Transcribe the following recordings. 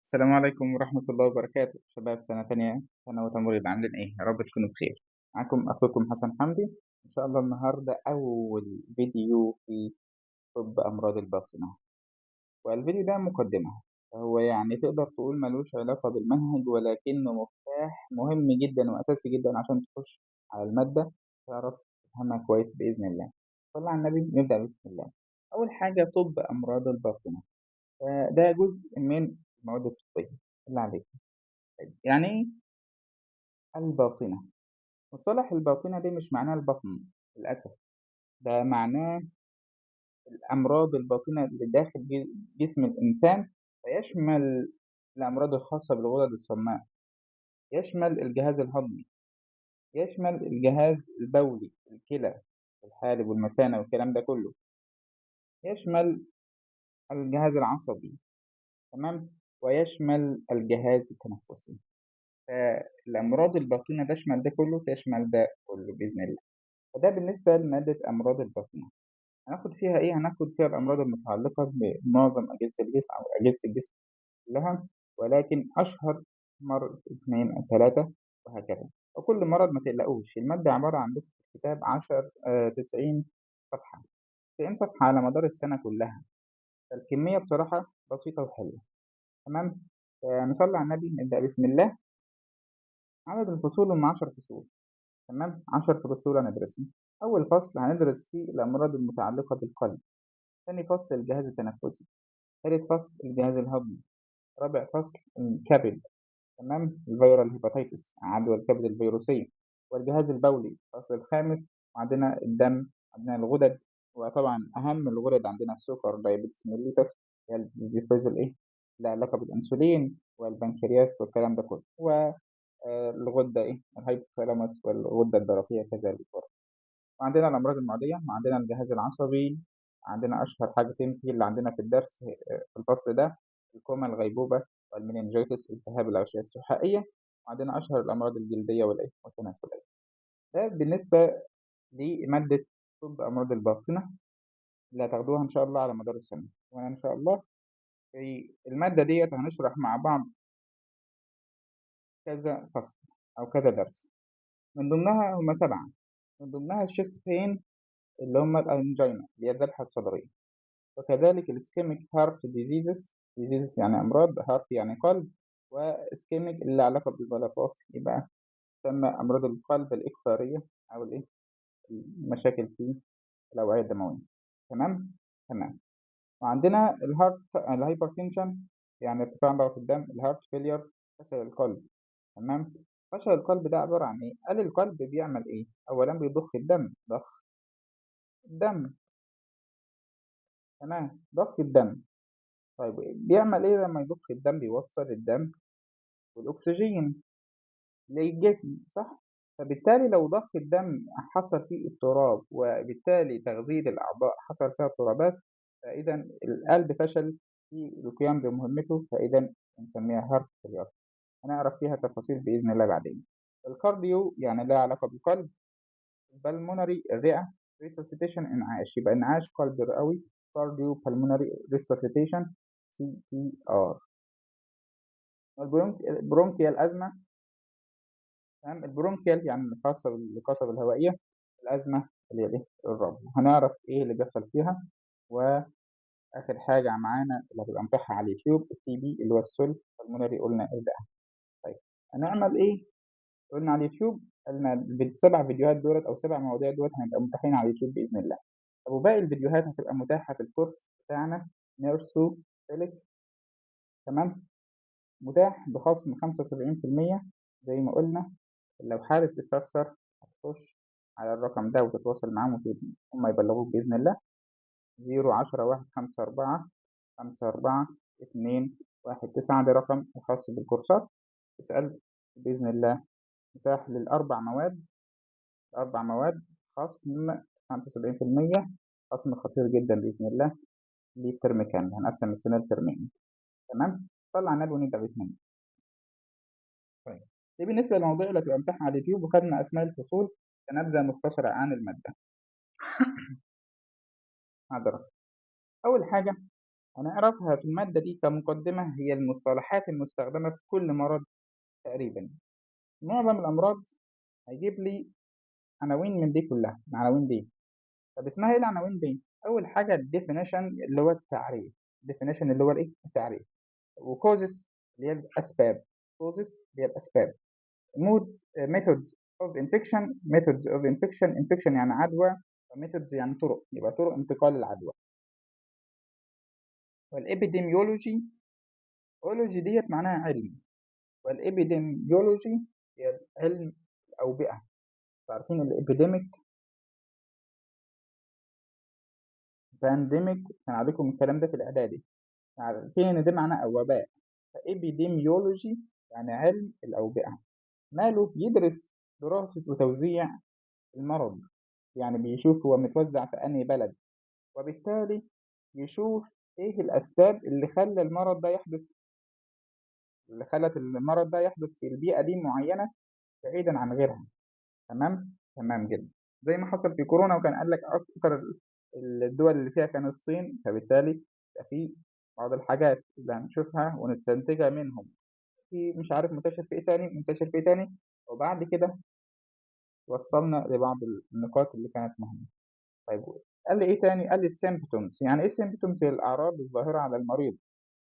السلام عليكم ورحمة الله وبركاته، شباب سنة تانية ثانوي تمريض عاملين إيه؟ يا رب تكونوا بخير. معاكم أخوكم حسن حمدي. إن شاء الله النهاردة أول فيديو في طب أمراض الباطنة، والفيديو ده مقدمة. هو يعني تقدر تقول ملوش علاقة بالمنهج، ولكنه مفتاح مهم جدا وأساسي جدا عشان تخش على المادة تعرف تفهمها كويس بإذن الله. صلى على النبي، نبدأ بسم الله. أول حاجة طب أمراض الباطنة، ده جزء من المواد الطبية اللي عليك. يعني إيه الباطنة؟ مصطلح الباطنة دي مش معناه البطن للأسف، ده معناه الأمراض الباطنة اللي داخل جسم الإنسان، فيشمل الأمراض الخاصة بالغدد الصماء، يشمل الجهاز الهضمي، يشمل الجهاز البولي، الكلى، الحالب والمثانة والكلام ده كله، يشمل الجهاز العصبي، تمام، ويشمل الجهاز التنفسي. فالأمراض الباطنة تشمل ده كله، تشمل ده كله بإذن الله. فده بالنسبة لمادة أمراض الباطنة. هناخد فيها إيه؟ هناخد فيها الأمراض المتعلقة بمعظم أجهزة الجسم أو أجهزة الجسم كلها، ولكن أشهر مرض 2 أو 3 وهكذا. وكل مرض ما تقلقوش، المادة عبارة عن في الكتاب 90 صفحة، 90 صفحة على مدار السنة كلها، فالكمية بصراحة بسيطة وحلوة، تمام. نصلي على النبي، نبدأ بسم الله. عدد الفصول هم 10 فصول، تمام، 10 فصول هندرسهم. أول فصل هندرس فيه الأمراض المتعلقة بالقلب، ثاني فصل الجهاز التنفسي، تالت فصل الجهاز الهضمي، رابع فصل الكبد، تمام، الفيرال هيباتيتس عدوى الكبد الفيروسية، والجهاز البولي الفصل الخامس، وعندنا الدم، عندنا الغدد، وطبعا أهم الغدد عندنا السكر دايابيتس ميليتس، هي اللي بيفرز الإيه؟ لها علاقة بالأنسولين والبنكرياس والكلام ده كله، والغدة إيه؟ الهايبوثالاموس والغدة الدرقية كذلك برضه. وعندنا الأمراض المعدية، وعندنا الجهاز العصبي، عندنا أشهر حاجتين اللي عندنا في الدرس في الفصل ده، الكوما، الغيبوبة، والمننجيتس التهاب الأغشية السحائية، وعندنا أشهر الأمراض الجلدية والتناسلية. ده بالنسبة لمادة طب أمراض الباطنة اللي هتاخدوها إن شاء الله على مدار السنة. وأنا إن شاء الله في المادة ديت هنشرح مع بعض كذا فصل أو كذا درس، من ضمنها هما 7، من ضمنها الشيست بين اللي هما الأنجينا اللي هي الذبحة الصدرية، وكذلك الإسكيميك هارت ديزيزز، ديزيزز يعني أمراض، هارت يعني قلب، وإسكيميك اللي علاقة بالبلطات، يبقى تسمى أمراض القلب الإكثارية أو الإيه، المشاكل في الأوعية الدموية، تمام؟ تمام. وعندنا الهارت الهايبرتنشن، يعني ارتفاع ضغط الدم، الهارت فيلير، فشل القلب، تمام؟ فشل القلب ده عبارة عن إيه؟ قال القلب بيعمل إيه؟ أولا بيضخ الدم، ضخ الدم، تمام، ضخ الدم. طيب بيعمل إيه لما يضخ الدم؟ بيوصل الدم والأكسجين للجسم، صح؟ فبالتالي لو ضخ الدم حصل فيه اضطراب، وبالتالي تغذية الأعضاء حصل فيها اضطرابات، فإذا القلب فشل في القيام بمهمته، فإذا نسميها هارت فيلير. هنعرف فيها تفاصيل بإذن الله بعدين. الكارديو يعني لها علاقة بالقلب، البلمونري الرئة، ريسوسيتيشن انعاش، يبقى انعاش قلب رئوي، كارديو بالمونري ريسوسيتيشن، CPR. البرونكيال أزمة، تمام، البرونكيال يعني الخاصة بالقصبة الهوائية، الأزمة اللي هي الإيه؟ الربو. هنعرف إيه اللي بيحصل فيها. وآخر حاجة معانا اللي هتبقى متاحة على اليوتيوب الTB اللي هو السل المنري، قلنا إيه ده. طيب هنعمل إيه؟ قلنا على اليوتيوب، قلنا ال7 فيديوهات دولت أو 7 مواضيع دولت هنبقى متاحين على اليوتيوب بإذن الله. طب وباقي الفيديوهات هتبقى متاحة في الكورس بتاعنا نيرسو سيلك، تمام، متاح بخصم 75% زي ما قلنا. لو حابب تستفسر هتخش على الرقم ده وتتواصل معاهم هم يبلغوك بإذن الله. 010-154-54-219، ده رقم الخاص بالكورسات. اسأل بإذن الله. متاح للأربع مواد، الأربع مواد خصم 75%، خصم خطير جدا بإذن الله للترم كامل، هنقسم السنة لترمين، تمام. طلع على النبي ونبدأ بسم الله. طيب دي بالنسبة للموضوع اللي هتبقى متاحة على اليوتيوب، وخدنا أسماء الفصول كنبذة مختصرة عن المادة. حاضر. أول حاجة هنعرفها في المادة دي كمقدمة هي المصطلحات المستخدمة في كل مرض تقريبًا. معظم الأمراض هيجيب لي عناوين من دي كلها، العناوين دي. طب اسمها إيه العناوين دي؟ أول حاجة الdefinition اللي هو التعريف، definition اللي هو الإيه؟ التعريف، وcauses اللي هي الأسباب، causes اللي هي الأسباب. methods of infection، methods of infection، infection يعني عدوى، methods يعني طرق، يبقى طرق انتقال العدوى. والepidemiology، ology ديت معناها علم، والepidemiology هي علم الأوبئة. عارفين الابيديميك، بانديميك، كان عليكم الكلام ده في الإعدادي، عارفين إن ده معناه وباء. فإبيديميولوجي يعني علم الأوبئة. ماله؟ يدرس دراسة وتوزيع المرض، يعني بيشوف هو متوزع في أنهي بلد، وبالتالي يشوف إيه الأسباب اللي خلت المرض ده يحدث في البيئة دي معينة بعيدا عن غيرها. تمام؟ تمام جدا. زي ما حصل في كورونا، وكان قال لك أكتر الدول اللي فيها كان الصين، فبالتالي يبقى في بعض الحاجات اللي هنشوفها ونستنتجها منهم في مش عارف منتشر في إيه تاني، منتشر في إيه تاني، وبعد كده وصلنا لبعض النقاط اللي كانت مهمة. طيب قال لي إيه تاني؟ قال لي السيمبتومز. يعني إيه السيمبتومز؟ هي الأعراض الظاهرة على المريض.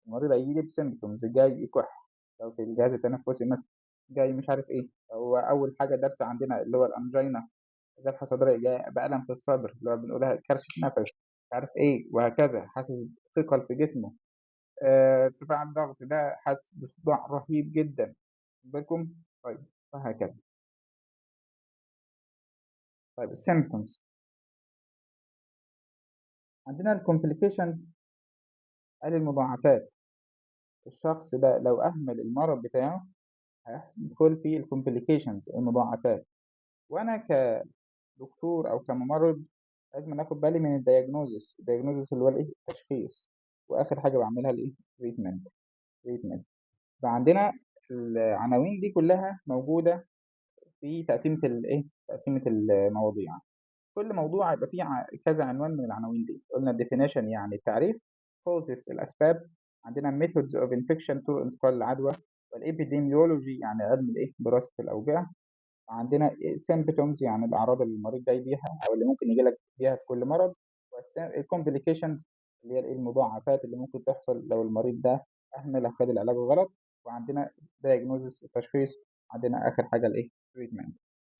المريض هيجي بسيمبتومز، جاي يكح لو في الجهاز التنفسي مثلا، جاي مش عارف إيه. هو أول حاجة درس عندنا اللي هو الأنجينا، ذبحة صدرية، جاي بألم في الصدر اللي هو بنقولها كرشة نفس، مش عارف إيه، وهكذا. حاسس بثقل في جسمه، ارتفاع الضغط، ده حاسس بصداع رهيب جدا بالكم. طيب وهكذا. طيب السيمبتومز عندنا الكومبليكيشنز، قال المضاعفات. الشخص ده لو أهمل المرض بتاعه هيدخل في الكومبليكيشنز، المضاعفات. وأنا كدكتور أو كممرض لازم ناخد بالي من الدياجنوزس اللي هو الإيه؟ التشخيص. وآخر حاجة بعملها الإيه؟ تريتمنت. فعندنا العناوين دي كلها موجودة في تقسيمة الإيه؟ تقسيمة المواضيع. كل موضوع هيبقى فيه كذا عنوان من العناوين دي. قلنا definition يعني التعريف، causes الأسباب، عندنا methods of infection طرق انتقال العدوى، والepidemiology يعني علم الإيه؟ دراسة الأوبئة، عندنا symptoms يعني الأعراض اللي المريض جاي بيها أو اللي ممكن يجي لك بيها في كل مرض، والcomplications اللي هي المضاعفات اللي ممكن تحصل لو المريض ده أهمل أو خد العلاج غلط، وعندنا diagnosis التشخيص، عندنا آخر حاجة الإيه؟ treatment.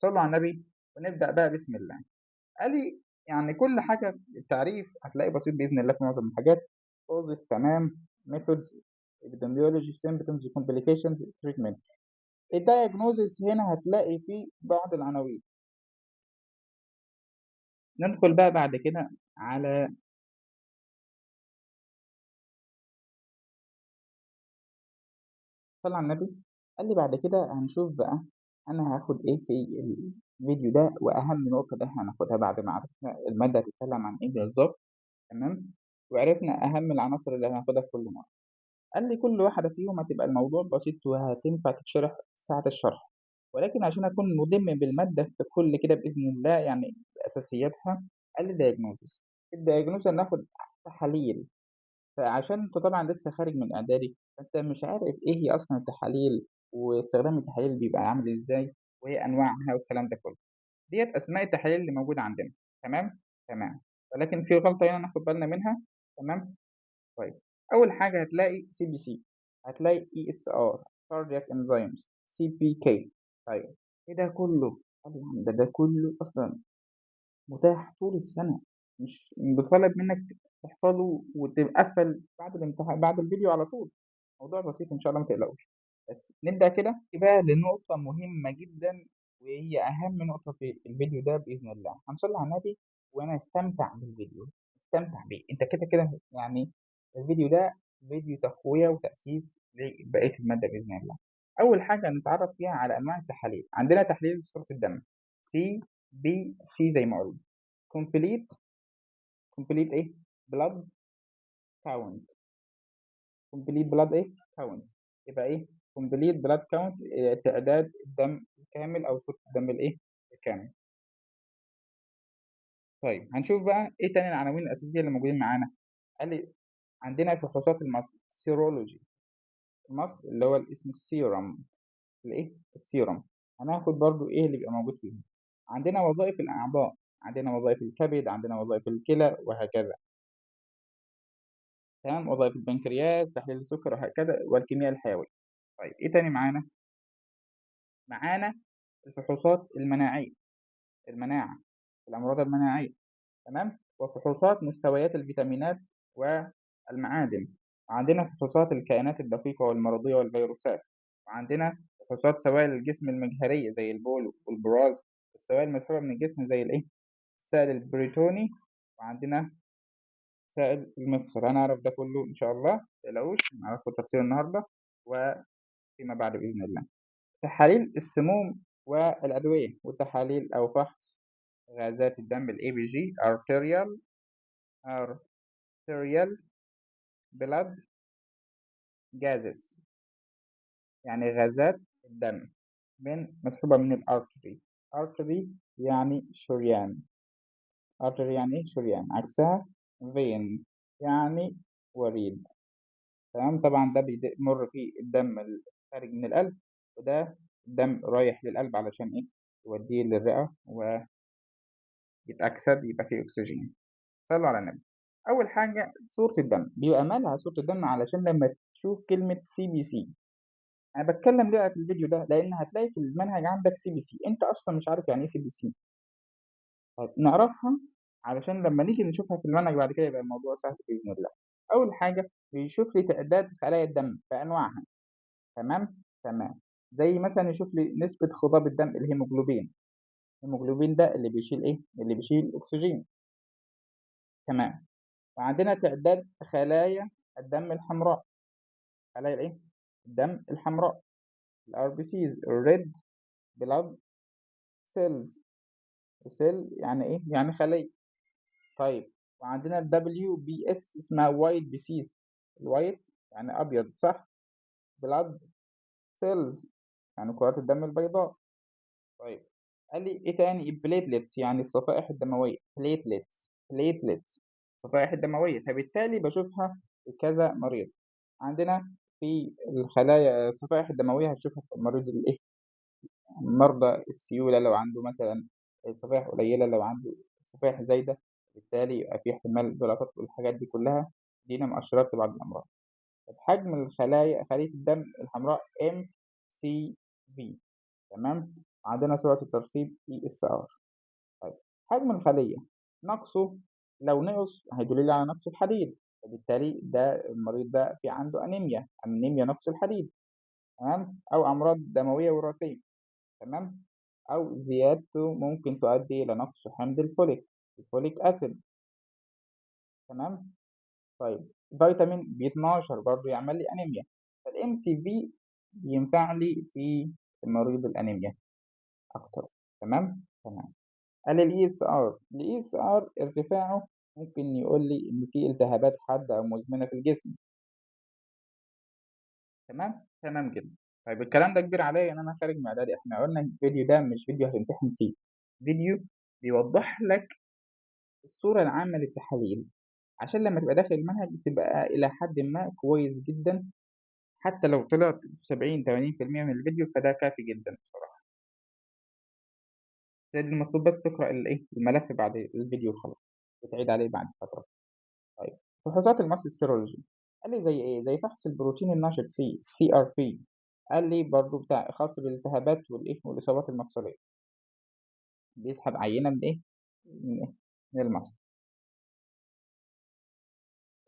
صلوا على النبي ونبدأ بقى بسم الله. قال لي يعني كل حاجة في التعريف هتلاقي بسيط بإذن الله في معظم الحاجات. causes تمام، methods، epidemiology، symptoms، complications، treatment. الدايجنوزس هنا هتلاقي فيه بعض العناوين. ندخل بقى بعد كده على صلى على النبي. قال لي بعد كده هنشوف بقى أنا هاخد إيه في الفيديو ده، وأهم نقطة ده إحنا هناخدها بعد ما عرفنا المادة هتتكلم عن إيه بالظبط. تمام، وعرفنا أهم العناصر اللي هناخدها في كل مرة. قال لي كل واحدة فيهم هتبقى الموضوع بسيط وهتنفع تتشرح ساعة الشرح، ولكن عشان أكون ملم بالمادة ككل كده بإذن الله يعني بأساسياتها. قال لي diagnosis. الdiagnosis هناخد تحاليل. فعشان أنت طبعًا لسه خارج من إعدادي، فأنت مش عارف إيه هي أصلًا التحاليل، واستخدام التحاليل بيبقى عامل إزاي، وإيه أنواعها والكلام ده كله. ديّة أسماء التحاليل اللي موجودة عندنا. تمام؟ تمام. ولكن في غلطة هنا ناخد بالنا منها. تمام؟ طيب أول حاجة هتلاقي CBC، هتلاقي ESR cardiac enzymes، CPK. طيب إيه ده كله؟ قال لي يا عم ده كله أصلًا متاح طول السنة، مش بيطالب منك تحفظه وتقفل بعد الامتحان بعد الفيديو على طول. موضوع بسيط إن شاء الله ما تقلقوش. بس نبدأ كده بقى لنقطة مهمة جدا، وهي أهم نقطة في الفيديو ده بإذن الله. هنصلي على النبي وأنا استمتع بالفيديو، استمتع بيه. أنت كده كده يعني الفيديو ده فيديو تقوية وتأسيس لبقية المادة بإذن الله. أول حاجة نتعرف فيها على أنواع التحاليل. عندنا تحليل صورة الدم CBC زي ما قلنا. complete complete إيه؟ blood count. complete blood إيه؟ count. يبقى إيه؟ complete blood count تعداد الدم الكامل أو صورة الدم الإيه؟ الكامل. طيب هنشوف بقى إيه تاني العناوين الأساسية اللي موجودين معانا. قال لي عندنا فحوصات المصل سيرولوجي، المصل اللي هو اسمه السيرم، السيرم. هناخد برضو ايه اللي بيبقى موجود فيه. عندنا وظائف الاعضاء، عندنا وظائف الكبد، عندنا وظائف الكلى وهكذا. تمام. وظائف البنكرياس، تحليل السكر وهكذا، والكيمياء الحيوية. طيب ايه تاني معانا؟ معانا الفحوصات المناعية، المناعة، الأمراض المناعية. تمام. وفحوصات مستويات الفيتامينات والمعادن. وعندنا فحوصات الكائنات الدقيقة والمرضية والفيروسات. وعندنا فحوصات سوائل الجسم المجهرية زي البول والبراز، والسوائل المسحوبة من الجسم زي السائل البريتوني. وعندنا سائل المفصل. هنعرف ده كله إن شاء الله، متقلقوش، نعرفه تفسير النهاردة وفيما بعد بإذن الله. تحاليل السموم والأدوية، وتحاليل أو فحص غازات الدم ال ABG arterial blood gases، يعني غازات الدم مسحوبة من الارتري. artery يعني شريان، artery يعني شريان، عكسها vein يعني وريد. تمام. طبعا ده بيمر فيه الدم الخارج من القلب، وده الدم رايح للقلب علشان يوديه للرئة ويتأكسد، يبقى فيه أكسجين. صلوا على النبي. أول حاجة صورة الدم، بيبقى مالها صورة الدم؟ علشان لما تشوف كلمة CBC. أنا بتكلم ليه في الفيديو ده؟ لأن هتلاقي في المنهج عندك CBC، أنت أصلا مش عارف يعني إيه CBC. طيب نعرفها علشان لما نيجي نشوفها في المنهج بعد كده يبقى الموضوع سهل بإذن الله. أول حاجة بيشوف لي تعداد خلايا الدم بأنواعها. تمام. تمام. زي مثلا يشوف لي نسبة خضاب الدم، الهيموجلوبين. الهيموجلوبين ده اللي بيشيل اللي بيشيل الأكسجين. تمام. وعندنا تعداد خلايا الدم الحمراء، خلايا الدم الحمراء، الار بي سيز، الريد بلاد سيلز. وسيل يعني يعني خلية. طيب. وعندنا الدبليو بي اس اسمها وايت بيسيس، الوايت يعني ابيض، صح؟ بلاد سيلز يعني كرات الدم البيضاء. طيب. قال لي ايه تاني؟ البليتلتس يعني الصفائح الدموية، بليتلتس الصفائح الدموية. فبالتالي بشوفها في كذا مريض. عندنا في الخلايا الصفائح الدموية هتشوفها في مريض مرضى السيولة، لو عنده مثلا صفائح قليلة، لو عنده صفائح زايدة، بالتالي يبقى في احتمال جلطات والحاجات دي كلها. دي مؤشرات لبعض الأمراض. حجم الخلايا، خلية الدم الحمراء MCV. تمام. عندنا سرعة الترسيب ESR. طيب. حجم الخلية نقصه، لو نقص هيدل لي على نقص الحديد، فبالتالي ده المريض ده في عنده أنيميا نقص الحديد. تمام. أو أمراض دموية وراثية. تمام. أو زيادته ممكن تؤدي إلى نقص حمض الفوليك أسيد. تمام. طيب. فيتامين B12 برضه يعمل لي أنيميا، فالإم سي في بينفع لي في مريض الأنيميا أكتر. تمام. تمام. قال الاي اس ار ارتفاعه ممكن يقول لي ان في التهابات حاده او مزمنه في الجسم. تمام. تمام جدا. طيب الكلام ده كبير عليا ان انا خارج من اعدادي. احنا قلنا الفيديو ده مش فيديو هتمتحن فيه، فيديو بيوضح لك الصوره العامه للتحاليل، عشان لما تبقى داخل المنهج تبقى الى حد ما كويس جدا. حتى لو طلعت 70 80% من الفيديو فده كافي جدا بصراحه. زي المطلوب بس تقرا الملف بعد الفيديو خلاص، وتعيد عليه بعد فتره. طيب. فحوصات الماس السيرولوجي قال لي زي ايه؟ زي فحص البروتين النشط CRP. قال لي برضو بتاع خاص بالالتهابات والاصابات المفصليه. بيسحب عينه من من المصل.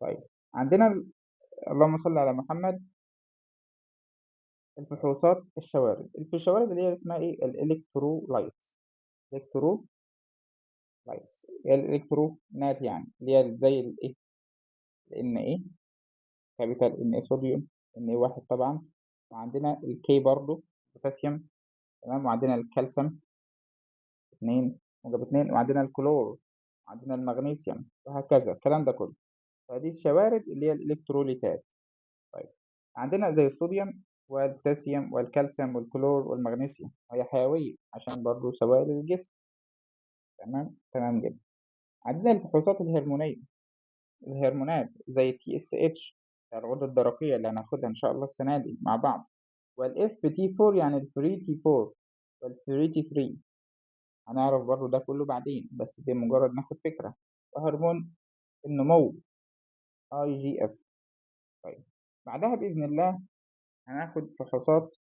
طيب. عندنا اللهم صل على محمد الفحوصات الشوارد. في الشوارد اللي هي اسمها الالكترولايتس. الكترولايتس هي الالكترونات، يعني اللي هي زي ان كابيتال ان صوديوم، ان واحد طبعا. وعندنا الكي برضو بوتاسيوم. تمام. وعندنا الكالسيوم 2 موجب 2، وعندنا الكلور، وعندنا المغنيسيوم، وهكذا الكلام ده كله. فدي الشوارد اللي هي الإلكتروليتات. طيب. عندنا زي الصوديوم والبوتاسيوم والكالسيوم والكلور والمغنيسيوم، وهي حيوية عشان برضو سوائل الجسم. تمام. تمام جدا. عندنا الفحوصات الهرمونية. الهرمونات زي TSH بتاع الغدة الدرقية اللي هناخدها إن شاء الله السنة دي مع بعض، والFT4 يعني الفري تي 4 والفري تي 3 هنعرف برضه ده كله بعدين، بس دي مجرد ناخد فكرة. وهرمون النمو IGF. طيب بعدها بإذن الله هناخد فحوصات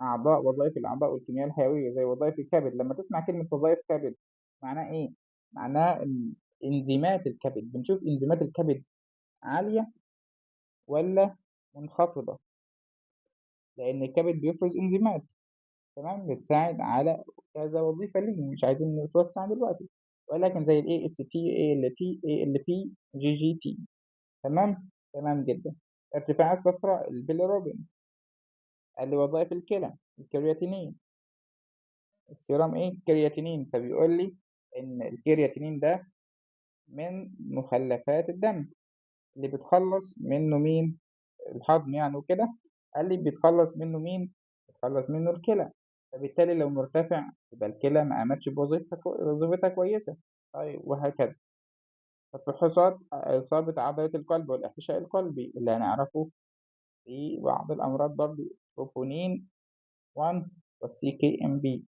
الأعضاء، وظائف الأعضاء والكيمياء الحيوية زي وظائف الكبد. لما تسمع كلمة وظائف كبد معناه إيه؟ معناه إن إنزيمات الكبد، بنشوف إنزيمات الكبد عالية ولا منخفضة، لأن الكبد بيفرز إنزيمات تمام بتساعد على كذا وظيفة ليه، مش عايزين نتوسع دلوقتي، ولكن زي ال AST ALT ALP GGT. تمام تمام جدا. ارتفاع الصفراء البيليروبين، قال لي وظائف الكلى الكرياتينين، السيرام ايه كرياتينين، فبيقول لي ان الكرياتينين ده من مخلفات الدم اللي بتخلص منه مين، الهضم يعني وكده. قال لي بيتخلص منه مين، بيتخلص منه الكلى، فبالتالي لو مرتفع يبقى الكلى ما قامتش بوظيفتها كويسة. طيب وهكذا. فحوصات إصابة عضلة القلب والاحتشاء القلبي اللي هنعرفه في بعض الأمراض برضو، تروبونين 1 والسي كي ام بي.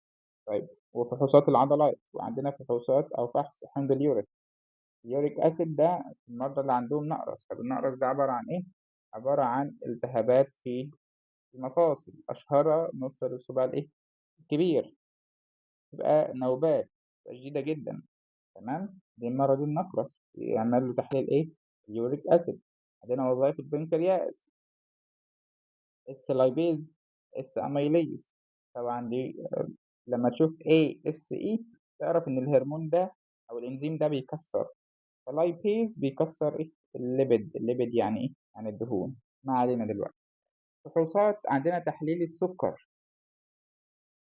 طيب وفحوصات العضلات، وعندنا فحوصات أو فحص حمض اليوريك. اليوريك أسيد ده المرضى اللي عندهم نقرس. طب النقرس ده عبارة عن إيه؟ عبارة عن التهابات في المفاصل، أشهرها مفصل الصباع الإيه؟ الكبير، تبقى نوبات شديدة جدا. تمام، دي مرض النقرس، يعمل له تحليل إيه؟ اليوريك أسيد. عندنا وظائف البنكرياس، السلايبيز، الساميليز. طبعا دي لما تشوف ASE تعرف إن الهرمون ده أو الإنزيم ده بيكسر. اللايبيز بيكسر إيه؟ الليبيد. الليبيد يعني إيه؟ يعني الدهون. ما علينا دلوقتي. فحوصات عندنا تحليل السكر،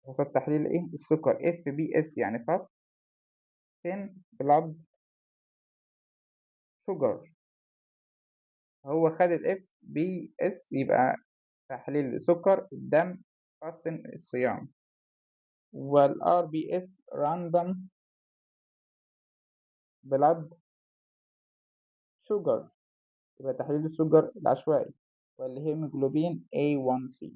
فحوصات تحليل إيه؟ السكر FBS يعني فاست thin blood sugar. هو خد FBS يبقى تحليل سكر الدم فاستن الصيام، والRBS random blood sugar يبقى تحليل السكر العشوائي، والهيموجلوبين A1C.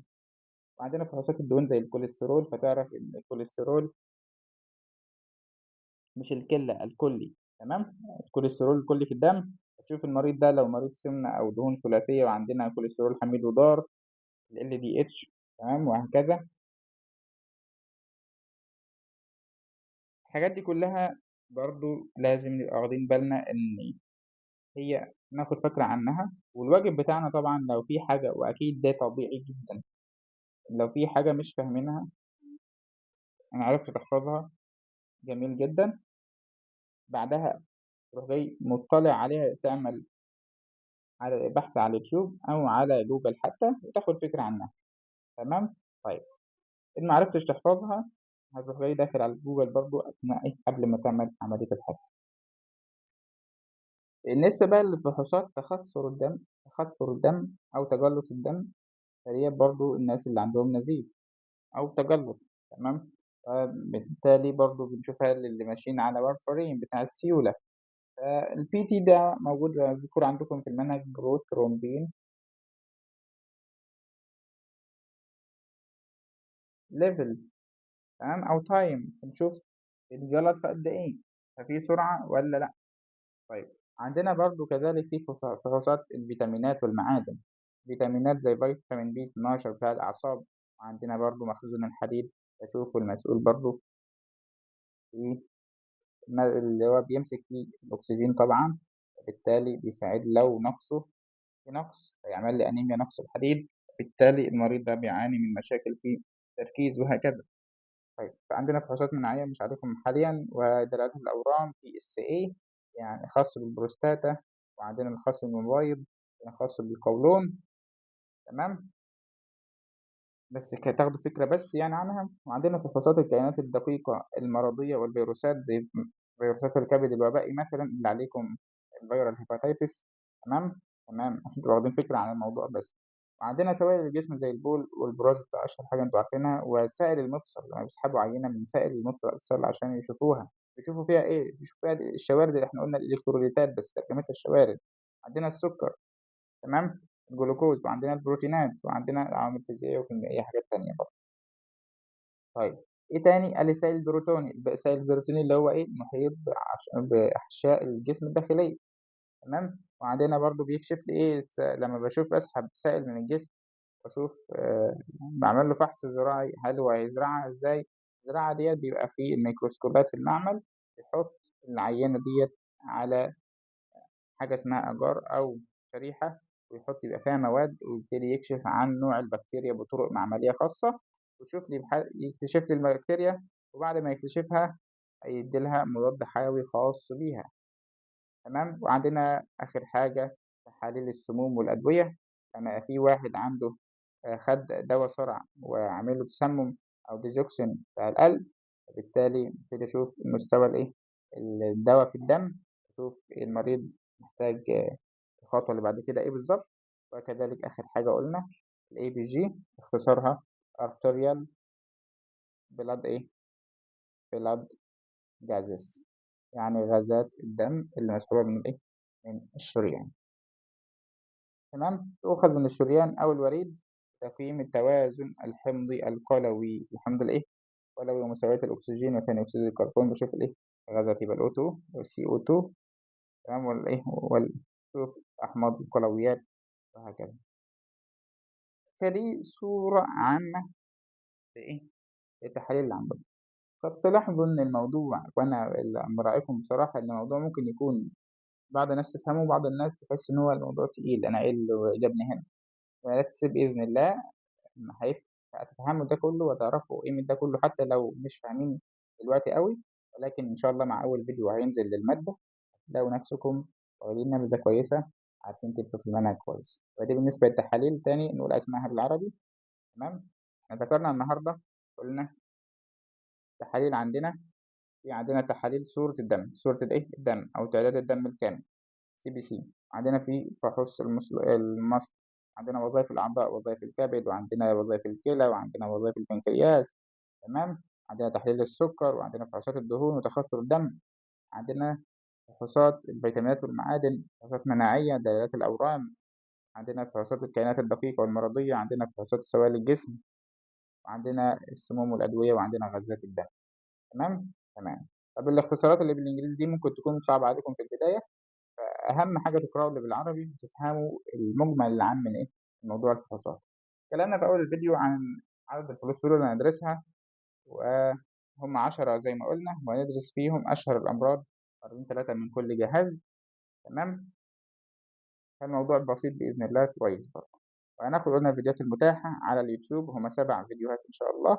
وعندنا فحوصات الدهون زي الكوليسترول، فتعرف ان الكوليسترول مش الكلى الكلي. تمام، الكوليسترول الكلي في الدم. تشوف المريض ده لو مريض سمنة أو دهون ثلاثية، وعندنا كوليسترول حميد وضار ال LDH. تمام وهكذا. الحاجات دي كلها برضو لازم نبقى واخدين بالنا إن هي ناخد فكرة عنها، والواجب بتاعنا طبعا لو في حاجة، وأكيد ده طبيعي جدا، لو في حاجة مش فاهمينها أنا عرفت تحفظها جميل جدا، بعدها تروح جاي مطلع عليها، تعمل على بحث على اليوتيوب أو على جوجل حتى وتاخد فكرة عنها. تمام. طيب إن معرفتش تحفظها هتروح جاي داخل على جوجل برضو أثناء قبل ما تعمل عملية الحفظ. بالنسبة بقى لفحوصات تخثر الدم أو تجلط الدم، فهي برضو الناس اللي عندهم نزيف أو تجلط. تمام. بالتالي برضو بنشوفها اللي ماشيين على وارفرين بتاع السيولة. البي تي ده موجود ذكور عندكم في المنهج، بروثرومبين ليفل. تمام، أو تايم، بنشوف الجلط في قد إيه، ففي سرعة ولا لأ. طيب عندنا برضو كذلك في فحوصات الفيتامينات والمعادن. فيتامينات زي فيتامين بي 12 بتاع الأعصاب. وعندنا برضو مخزون الحديد، بشوفه المسؤول برضو في اللي هو بيمسك فيه الأكسجين طبعا، وبالتالي بيساعد لو نقصه، في نقص هيعمل لي أنيميا نقص الحديد، بالتالي المريض ده بيعاني من مشاكل في التركيز وهكذا. طيب فعندنا فحوصات مناعية مش عارفهم حاليا، ودلالات الأورام PSA يعني خاص بالبروستاتا، وعندنا الخاص بالمبايض، الخاص بالقولون. تمام، بس تاخدوا فكرة بس يعني عنها. وعندنا فحوصات الكائنات الدقيقة المرضية والفيروسات زي فيروسات الكبد الوبائي مثلا اللي عليكم، الفيرال هيباتيتس. تمام تمام، عشان تبقوا واخدين فكرة عن الموضوع بس. وعندنا سوائل الجسم زي البول والبراز، ده أشهر حاجة أنتوا عارفينها، وسائل المفصل لما بيسحبوا عينة من سائل المفصل عشان يشوفوها. بيشوفوا فيها إيه، بيشوفوا فيها الشوارد اللي إحنا قُلنا الإلكتروليتات بس ترجمتها الشوارد، عندنا السُكّر تمام، الجلوكوز وعندنا البروتينات وعندنا العوامل الفيزيائية وكيميائية حاجات تانية برضه. طيب إيه تاني؟ قال لي سائل البروتوني، سائل البروتوني اللي هو إيه، محيط بأحشاء الجسم الداخلية تمام، وعندنا برضه بيكشف لي إيه، لمّا باسحب سائل من الجسم باشوف باعمل له فحص زراعي، هل هو هيزرعها إزاي؟ الزراعة ديّة بيبقى في الميكروسكوبات في المعمل بيحط العينة ديّة على حاجة اسمها أجار أو شريحة، ويحط يبقى فيها مواد ويبتدي يكشف عن نوع البكتيريا بطرق معملية خاصة، ويشوف لي يكتشف لي البكتيريا، وبعد ما يكتشفها هيدّي لها مضاد حيوي خاص بيها تمام، وعندنا آخر حاجة تحاليل السموم والأدوية، لمّا في واحد عنده خَد دوا سُرعة وعامل له تسمُّم أو digoxin بتاع القلب، فبالتالي ابتدي أشوف مستوى الإيه، الدوا في الدم، أشوف المريض محتاج الخطوة اللي بعد كده إيه بالضبط، وكذلك آخر حاجة قُلنا الABG اختصارها arterial blood إيه، blood gases يعني غازات الدم اللي مسحوبة من الإيه، من الشريان تمام، تؤخذ من الشريان أو الوريد لتقييم التوازن الحمضي القلوي، الحمض الإيه، القلوي ومساواة الأكسجين وثاني أكسيد الكربون، باشوف الإيه، الغازات يبقى الO2 والCO2 تمام، والإيه، شوف أحماض القلويات وهكذا. فدي صورة عامة لإيه، للتحاليل اللي عندنا. قد تلاحظوا إن الموضوع وأنا مراعيكم بصراحة إن الموضوع ممكن يكون بعض الناس تفهمه وبعض الناس تحس إن هو الموضوع تقيل، أنا إيه اللي جابني هنا؟ بس بإذن الله هتفهموا ده كله وهتعرفوا قيمة ده كله حتى لو مش فاهمين دلوقتي أوي، ولكن إن شاء الله مع أول فيديو هينزل للمادة هتلاقوا نفسكم واخدين نبذة كويسة، عارفين تمشوا في المنهج كويس. ودي بالنسبة للتحاليل تاني نقول أسمائها بالعربي تمام، إحنا ذكرنا النهاردة قلنا تحاليل عندنا تحاليل صورة الدم، صورة الإيه؟ الدم أو تعداد الدم الكامل CBC، عندنا في فحوص المصل، عندنا وظائف الأعضاء، وظائف الكبد، وعندنا وظائف الكلى، وعندنا وظائف البنكرياس تمام، عندنا تحليل السكر، وعندنا فحوصات الدهون وتخثر الدم، عندنا فحوصات الفيتامينات والمعادن، فحوصات مناعية، دلالات الأورام، عندنا فحوصات الكائنات الدقيقة والمرضية، عندنا فحوصات سوائل الجسم، وعندنا السموم والأدوية، وعندنا غازات الدم تمام؟ تمام. طب الاختصارات اللي بالإنجليزي دي ممكن تكون صعبة عليكم في البداية، أهم حاجة تقرأوا اللي بالعربي وتفهموا المجمل العام من إيه؟ من موضوع الفحوصات. اتكلمنا في أول الفيديو عن عدد الفحوصات اللي هندرسها وهم 10 زي ما قلنا، وهندرس فيهم أشهر الأمراض قررين 3 من كل جهاز تمام، فالموضوع بسيط بإذن الله كويس برضه. وهناخد قلنا الفيديوهات المتاحة على اليوتيوب هم 7 فيديوهات إن شاء الله.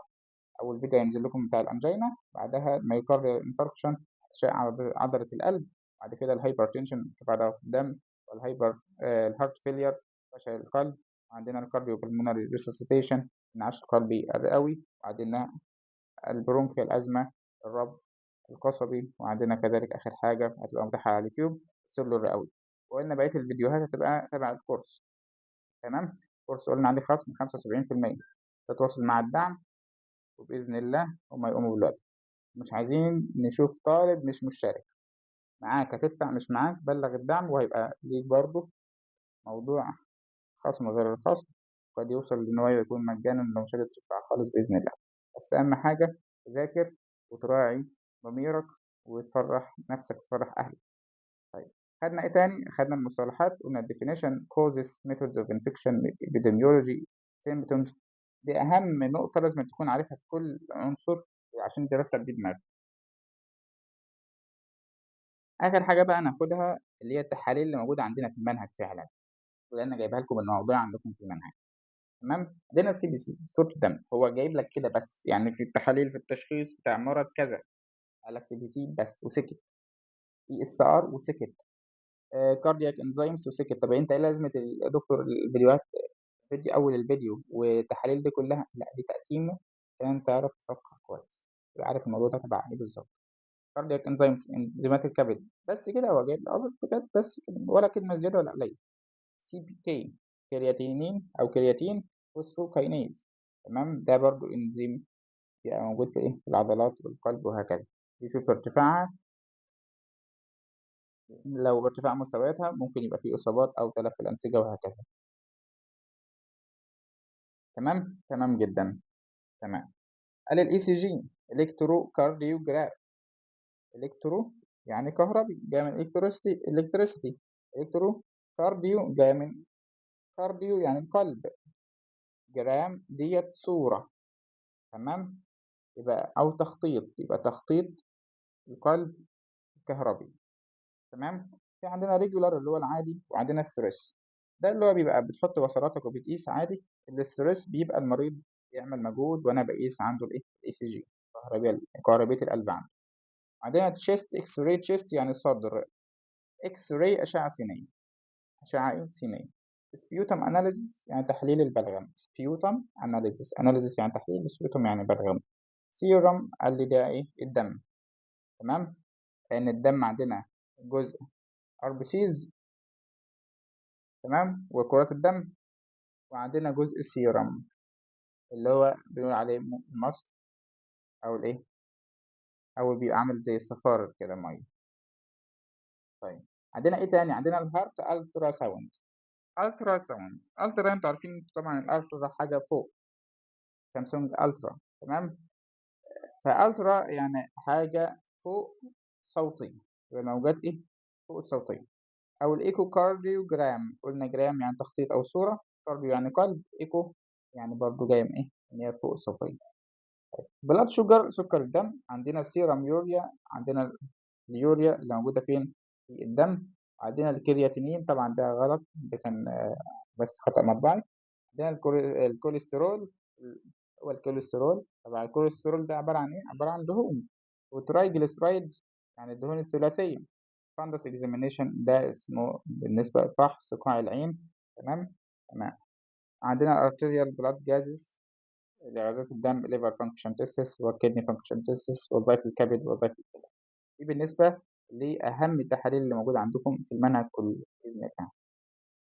أول فيديو هينزل لكم بتاع الأنجينا، بعدها مايوكارديال انفاركشن أحشاء عضلة القلب، بعد كده الهايبرتنشن ارتفاع ضغط الدم، والهايبر الهارت فيلير فشل القلب، وعندنا الكارديو بالمونري ريسوسيتيشن انعاش القلبي الرئوي، وعندنا البرونكيال أزمة، الربو القصبي، وعندنا كذلك آخر حاجة هتبقى متاحة على اليوتيوب السل الرئوي. وقلنا بقية الفيديوهات هتبقى تبع الكورس تمام، الكورس قلنا عليه خصم 75%، تتواصل مع الدعم وبإذن الله هم يقوموا بالواجب. مش عايزين نشوف طالب مش مشترك، معاك هتدفع مش معاك بلغ الدعم وهيبقى ليك برضه موضوع خصم غير الخصم، قد يوصل إن هو يكون مجانا لو مش قادر تدفع خالص بإذن الله. بس أهم حاجة تذاكر وتراعي ضميرك وتفرح نفسك وتفرح أهلك. طيب خدنا إيه تاني؟ خدنا المصطلحات، قلنا definition causes methods of infection epidemiology symptoms، دي أهم نقطة لازم تكون عارفها في كل عنصر عشان ترتب بيه دماغك. آخر حاجة بقى ناخدها اللي هي التحاليل اللي موجودة عندنا في المنهج فعلًا، وأنا جايبها لكم الموضوع عندكم في المنهج تمام، عندنا الCBC صورة الدم، هو جايب لك كده بس، يعني في التحاليل في التشخيص بتاع مرض كذا قال لك CBC بس وسكت، ESR وسكت، cardiac enzymes وسكت. طب أنت إيه لازمة يا دكتور الفيديوهات أول الفيديو والتحاليل دي كلها؟ لأ دي تقسيمه عشان تعرف تفكر كويس، تبقى عارف الموضوع ده تبع إيه بالضبط. cardiac enzymes إنزيمات الكبد، بس كده هو جايب بجد بس كده ولا كلمة زيادة ولا قليل. CPK كرياتينين أو كرياتين فوسفوكاينيز تمام، ده برضه إنزيم بيبقى موجود في إيه؟ في العضلات والقلب وهكذا. بيشوف ارتفاعها، لو ارتفاع مستوياتها ممكن يبقى في إصابات أو تلف في الأنسجة وهكذا. تمام؟ تمام جدًا، تمام. قال الECG electrocardiogram. إلكترو يعني كهربي، جاي من electricity. إلكترو كارديو جاي من كارديو يعني القلب، جرام ديّة صورة. تمام؟ يبقى أو تخطيط، يبقى تخطيط القلب الكهربي. تمام؟ في عندنا regular اللي هو العادي، وعندنا الstress. ده اللي هو بيبقى بتحط وصلاتك وبتقيس عادي. الstress بيبقى المريض بيعمل مجهود وأنا باقيس عنده الECG، كهربية القلب عنده. عندنا chest X-ray. chest يعني صدر، X-ray أشعة سينية، أشعة إيه؟ سينية. sputum analysis يعني تحليل البلغم. sputum analysis يعني تحليل، sputum يعني بلغم. serum قال لي ده إيه؟ الدم. تمام؟ لأن الدم عندنا جزء RBCs، تمام، وكرات الدم، وعندنا جزء serum اللي هو بنقول عليه المصل أو الإيه؟ أو بيبقى عامل زي الصفار كده مية. طيب عندنا إيه تاني؟ عندنا الهارت ألترا ساوند. ألترا أنتوا عارفين طبعًا الألترا حاجة فوق، سامسونج ألترا. تمام؟ فألترا يعني حاجة فوق صوتية، يبقى الموجات إيه؟ فوق الصوتية. أو الإيكو كارديوجرام، قلنا جرام يعني تخطيط أو صورة، كارديو يعني قلب، إيكو يعني برضه جاية من إيه؟ إن هي فوق الصوتية. بلاد شوجر سكر الدم، عندنا سيرم يوريا، عندنا اليوريا اللي موجودة فين؟ في الدم. عندنا الكرياتينين، طبعًا ده غلط، ده كان بس خطأ مطبعي. عندنا الكوليسترول، هو الكوليسترول. طبعًا الكوليسترول ده عبارة عن إيه؟ عبارة عن دهون. وترايجليسرايدز يعني الدهون الثلاثية. fundus examination ده اسمه بالنسبة لفحص قاع العين. تمام؟ تمام. عندنا arterial blood gases لغازات الدم، liver function tests والkidney function tests، وظائف الكبد ووظائف الكلى. دي بالنسبة لأهم التحاليل اللي موجودة عندكم في المنهج كله بإذن الله.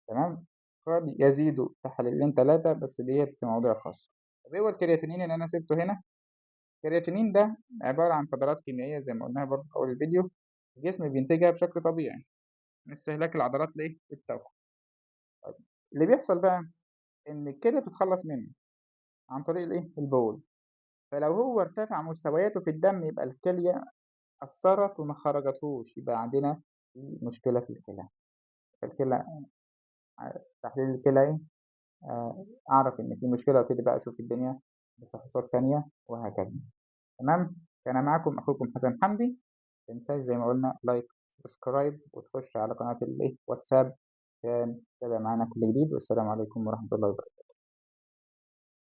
تمام؟ قد يزيد تحليلين 3 بس ديّة في مواضيع خاصة. طب إيه هو الكرياتينين اللي أنا سِبته هنا؟ الكرياتينين ده عبارة عن فضلات كيميائية زي ما قُلناها برضه في أول الفيديو، الجسم بينتجها بشكل طبيعي من استهلاك العضلات لإيه؟ للطاقة. طيب اللي بيحصل بقى إن الكلى بتتخلّص منه عن طريق الإيه؟ البول. فلو هو ارتفع مستوياته في الدم يبقى الكلية قصّرت وما خرجتهوش، يبقى عندنا في مشكلة في الكلى. فالكلى تحليل الكلى إيه؟ أعرف إن في مشكلة وأبتدي بقى أشوف الدنيا بفحوصات تانية وهكذا. تمام؟ كان معاكم أخوكم حسن حمدي. ما تنساش زي ما قُلنا لايك، سبسكرايب، وتخش على قناة الإيه؟ واتساب عشان تتابع معانا كل جديد. والسلام عليكم ورحمة الله وبركاته.